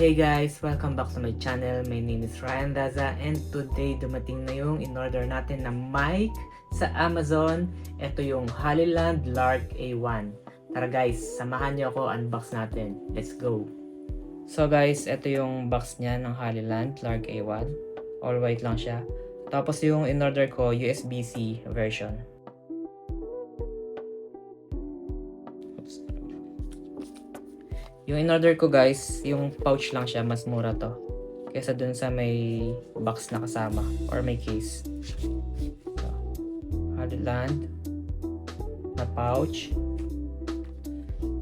Hey guys! Welcome back to my channel. My name is Ryan Daza and today dumating na yung in-order natin na mic sa Amazon. Ito yung Hollyland Lark A1. Tara guys, samahan niyo ako, unbox natin. Let's go! So guys, ito yung box niya ng Hollyland Lark A1. All white lang siya. Tapos yung in-order ko, USB-C version. Yung in-order ko guys, yung pouch lang siya, mas mura to kaysa dun sa may box na kasama or may case. So, Hollyland na pouch.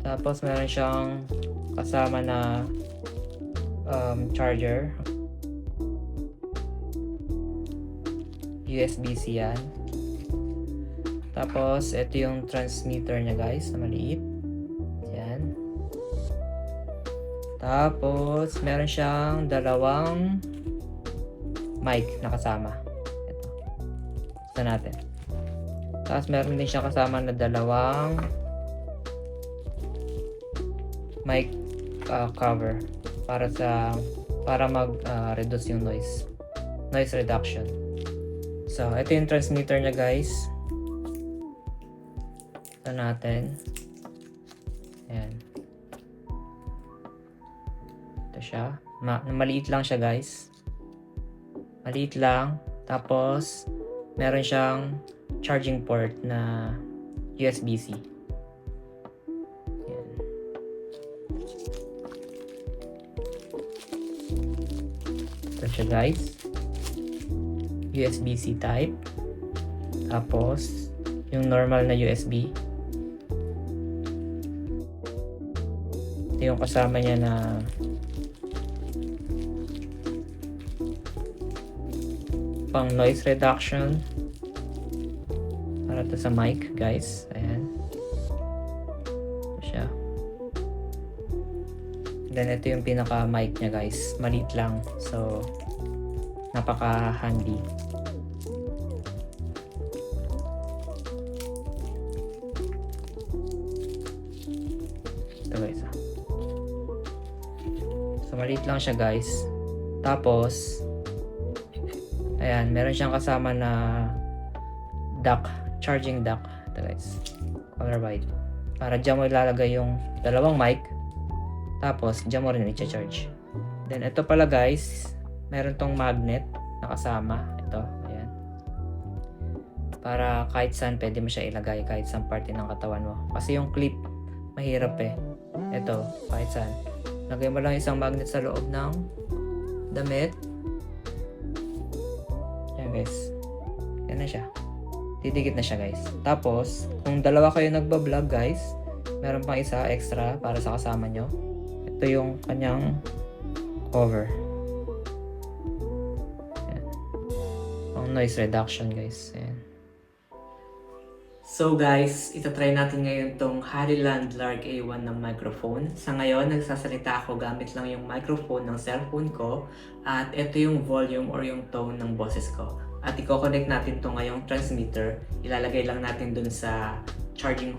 Tapos meron siyang kasama na charger. USB-C yan. Tapos ito yung transmitter niya guys, na maliit. Yan. Tapos, meron siyang dalawang mic na kasama. Ito. Ito natin. Tapos, meron din siyang kasama na dalawang mic cover para mag-reduce yung noise reduction. So, ito yung transmitter niya guys. Ito natin. Ayan. Siya. Maliit lang siya guys. Maliit lang. Tapos, meron siyang charging port na USB-C. Yan. Ito siya guys. USB-C type. Tapos, yung normal na USB. Ito yung kasama niya na pang noise reduction para to sa mic guys. Ayan. Ito siya. Then ito yung pinaka mic niya guys. Maliit lang. So napaka handy. Ito guys. So maliit lang siya guys. Tapos ayan, meron siyang kasama na dock, charging dock. Ito guys, color white. Para dyan mo ilalagay yung dalawang mic. Tapos, dyan mo rin i-charge. Then, ito pala guys, meron tong magnet na kasama. Ito, ayan. Para kahit saan pwede mo siya ilagay, kahit saan parte ng katawan mo. Kasi yung clip, mahirap eh. Ito, kahit saan. Lagay mo lang isang magnet sa loob ng damit. Guys, yan na siya, didikit na siya guys. Tapos kung dalawa kayo nagbablog guys, meron pang isa extra para sa kasama nyo. Ito yung kanyang cover. Yan. Pang noise reduction guys. Yan. So guys, itatry natin ngayon tong Hollyland Lark A1 ng microphone. Sa ngayon, nagsasalita ako gamit lang yung microphone ng cellphone ko. At ito yung volume or yung tone ng boses ko. At i-connect natin to ngayong transmitter. Ilalagay lang natin dun sa charging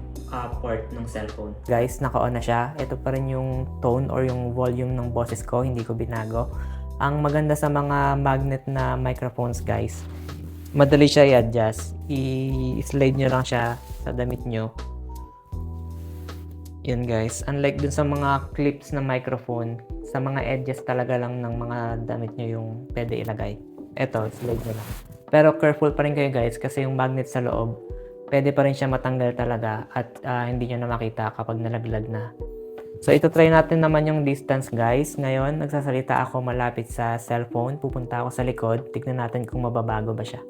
port ng cellphone. Guys, naka-on na siya. Ito pa rin yung tone or yung volume ng boses ko. Hindi ko binago. Ang maganda sa mga magnet na microphones guys, madali siya i-adjust. I-slide nyo lang siya sa damit nyo. Yun guys. Unlike dun sa mga clips na microphone, sa mga edges talaga lang ng mga damit nyo yung pwede ilagay. Eto, slide nyo lang. Pero careful pa rin kayo guys kasi yung magnet sa loob, pwede pa rin siya matanggal talaga at hindi nyo na makita kapag nalaglag na. So ito try natin naman yung distance guys. Ngayon, nagsasalita ako malapit sa cellphone. Pupunta ako sa likod. Tignan natin kung mababago ba siya.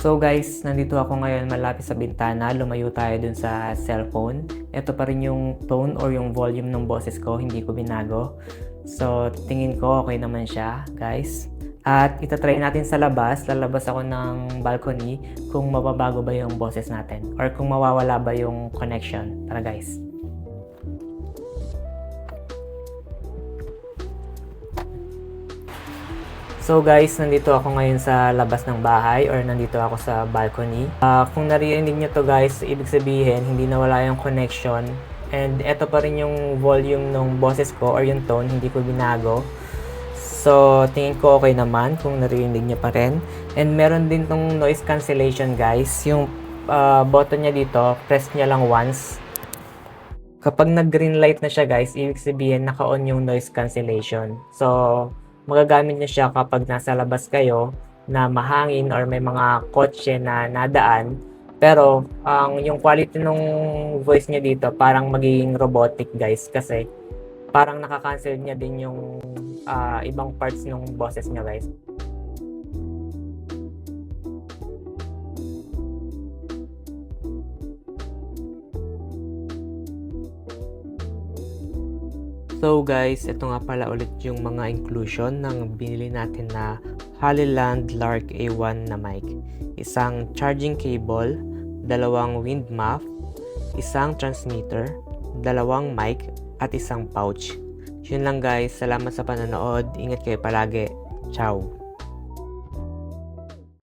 So guys, nandito ako ngayon malapit sa bintana. Lumayo tayo dun sa cellphone. Ito pa rin yung tone or yung volume ng boses ko. Hindi ko binago. So tingin ko okay naman siya guys. At itatry natin sa labas. Lalabas ako ng balcony kung mababago ba yung boses natin. Or kung mawawala ba yung connection. Tara guys. So guys, nandito ako ngayon sa labas ng bahay or nandito ako sa balcony. Kung naririnig nyo to guys, ibig sabihin hindi nawala yung connection And eto pa rin yung volume ng boses ko or yung tone, hindi ko binago. So, tingin ko okay naman kung naririnig niyo pa rin. And meron din tong noise cancellation guys. Yung button niya dito, press niya lang once. Kapag nag-green light na siya guys, ibig sabihin naka-on yung noise cancellation. So, magagamit niyo siya kapag nasa labas kayo na mahangin or may mga kotse na nadaan. Pero, yung quality ng voice niya dito parang magiging robotic guys kasi parang nakakancel niya din yung ibang parts ng boses niya guys. So guys, ito nga pala ulit yung mga inclusion ng binili natin na Haliland Lark A1 na mic. Isang charging cable, dalawang wind muff, isang transmitter, dalawang mic, at isang pouch. Yun lang guys, salamat sa panonood. Ingat kayo palagi. Ciao!